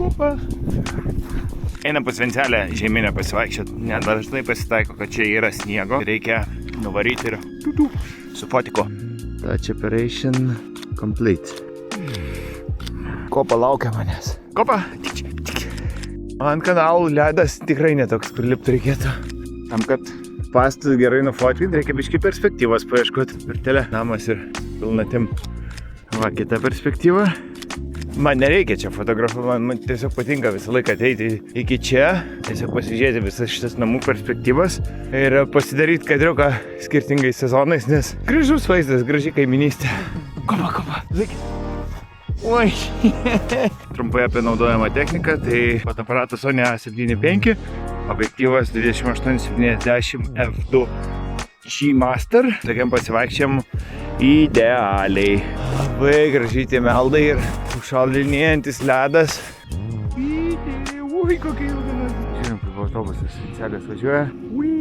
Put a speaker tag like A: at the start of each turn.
A: Kopa. Einam pas Vencelę žeminę pasivaikščiot. Nedažnai pasitaiko, kad čia yra sniego. Reikia nuvaryti ir su fotiko. Touch operation complete. Kopa laukia manęs. Kopa! Ant kanalų ledas tikrai netoks, kur lipti reikėtų. Tam, kad pastus gerai nufotkinti, reikia biškį perspektyvos paieškoti. Virtelė, namas ir pilnatim. Va, kita perspektyva. Man nereikia čia fotografuoti, man tiesiog patinka visą laiką ateiti iki čia. Tiesiog pasižiūrėti visas šitas namų perspektyvas ir pasidaryti kadriuką skirtingais sezonais, nes gražus vaizdas, graži kaiminystė. Kopa, laikit. Oi. Trumpai apie naudojamą techniką, tai fotoaparatas Sony A7 V, objektyvas 28-70 f2 G Master. Tokiam pasivaikščiam idealiai. Labai gražiai tie meldai ir užšaldinėjantis ledas. Ui, kokia ilga. Žiūrėjom, kaip autobusas Vencelės važiuoja. Ui.